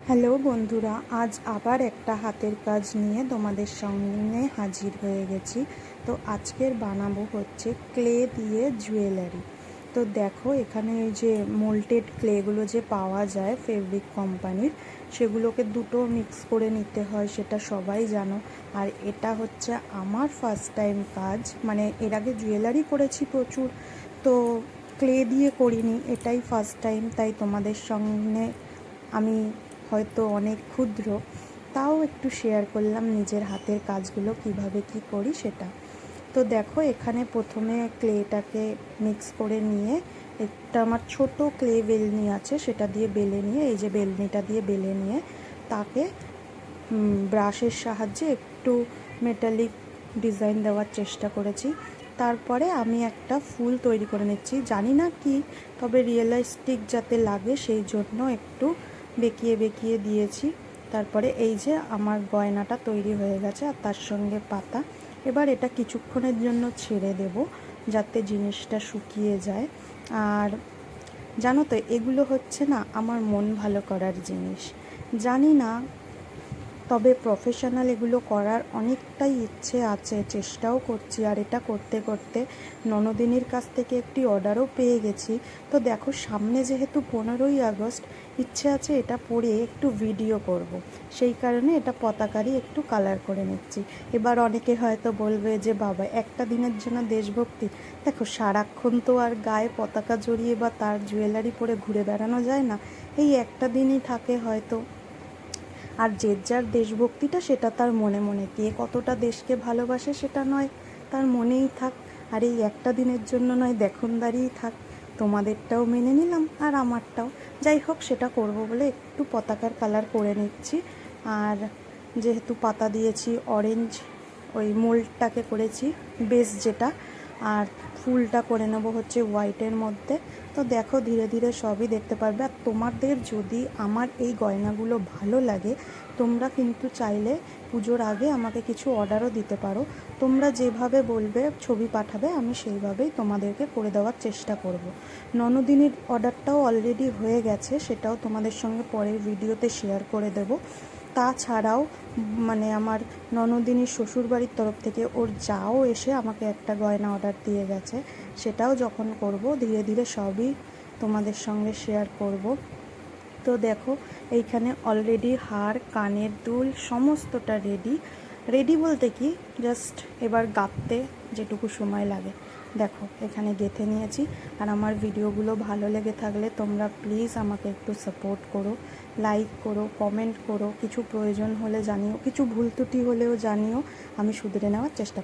Hello বন্ধুরা, আজ আবার একটা হাতের কাজ নিয়ে তোমাদের সামনে হাজির হয়ে গেছি। তো আজকের বানাবো হচ্ছে ক্লে দিয়ে জুয়েলারি। তো দেখো এখানে এই যে মোল্টেড ক্লেগুলো যে পাওয়া যায় ফেব্রিক কোম্পানির, সেগুলোকে দুটো মিক্স করে নিতে হয়, সেটা সবাই জানো। আর এটা হচ্ছে আমার ফার্স্ট টাইম কাজ, মানে এর আগে জুয়েলারি করেছি প্রচুর, তো ক্লে দিয়ে করিনি, এটাই ফার্স্ট টাইম। তাই তোমাদের সঙ্গে আমি হয়তো অনেক ক্ষুদ্র, তাও একটু শেয়ার করলাম নিজের হাতের কাজগুলো কিভাবে কি করি সেটা। তো দেখো এখানে প্রথমে ক্লেটাকে মিক্স করে নিয়ে, একটা আমার ছোট ক্লে বেলনি আছে, সেটা দিয়ে বেলে নিয়ে, এই যে বেলনিটা দিয়ে বেলে নিয়ে তাকে ব্রাশের সাহায্যে একটু মেটালিক ডিজাইন দেওয়ার চেষ্টা করেছি। তারপরে আমি একটা ফুল তৈরি করে নিচ্ছি, জানি না কি, তবে রিয়েলিস্টিক যাতে লাগে সেই জন্য একটু বেঁকিয়ে বেঁকিয়ে দিয়েছি। তারপরে এই যে আমার গয়নাটা তৈরি হয়ে গেছে, আর তার সঙ্গে পাতা। এবার এটা কিছুক্ষণের জন্য ছেড়ে দেব যাতে জিনিসটা শুকিয়ে যায়। আর জানো তো, এগুলো হচ্ছে না আমার মন ভালো করার জিনিস, জানি না, তবে প্রফেশনাল এগুলো করার অনেকটাই ইচ্ছে আছে, চেষ্টাও করছি। আর এটা করতে করতে ননদিনীর কাছ থেকে একটি অর্ডারও পেয়ে গেছি। তো দেখো সামনে যেহেতু 15ই আগস্ট, ইচ্ছে আছে এটা পরে একটু ভিডিও করব, সেই কারণে এটা পতাকারই একটু কালার করে নিচ্ছি। এবার অনেকে হয়তো বলবে যে বাবা, একটা দিনের জন্য দেশভক্তি। দেখো সারাক্ষণ তো আর গায়ে পতাকা জড়িয়ে বা তার জুয়েলারি পরে ঘুরে বেড়ানো যায় না, এই একটা দিনই থাকে হয়তো। আর যে যার দেশভক্তিটা সেটা তার মনে মনে, কে কতটা দেশকে ভালোবাসে সেটা নয় তার মনেই থাক। আর এই একটা দিনের জন্য নয় দেখনদারিই থাক, তোমাদেরটাও মেনে নিলাম আর আমারটাও। যাই হোক, সেটা করব বলে একটু পতাকার কালার করে নিচ্ছি। আর যেহেতু পাতা দিয়েছি অরেঞ্জ, ওই মোল্ডটাকে করেছি বেস যেটা, আর ফুলটা করে নেবো হচ্ছে হোয়াইটের মধ্যে। তো দেখো ধীরে ধীরে সবই দেখতে পারবে। আর তোমাদের যদি আমার এই গয়নাগুলো ভালো লাগে, তোমরা কিন্তু চাইলে পুজোর আগে আমাকে কিছু অর্ডারও দিতে পারো। তোমরা যেভাবে বলবে ছবি পাঠাবে, আমি সেইভাবেই তোমাদেরকে করে দেওয়ার চেষ্টা করব। ননদিনীর অর্ডারটাও অলরেডি হয়ে গেছে, সেটাও তোমাদের সঙ্গে পরের ভিডিওতে শেয়ার করে দেব। তাছাড়াও মানে আমার ননদিনীর শ্বশুরবাড়ির তরফ থেকে ওর যাও এসে আমাকে একটা গয়না অর্ডার দিয়ে গেছে, সেটাও যখন করব ধীরে ধীরে সবই তোমাদের সঙ্গে শেয়ার করব। তো দেখো এইখানে অলরেডি হার, কানের দুল সমস্তটা রেডি। রেডি বলতে কি, জাস্ট এবার গাঁথতে যেটুকু সময় লাগে দেখো এখানে গেঁথে নিয়েছি। আর আমার ভিডিওগুলো ভালো লেগে থাকলে তোমরা প্লিজ আমাকে একটু সাপোর্ট করো, লাইক করো, কমেন্ট করো, কিছু প্রয়োজন হলে জানিও, কিছু ভুল ত্রুটি হলেও জানিও, আমি শুধরে নেওয়ার চেষ্টা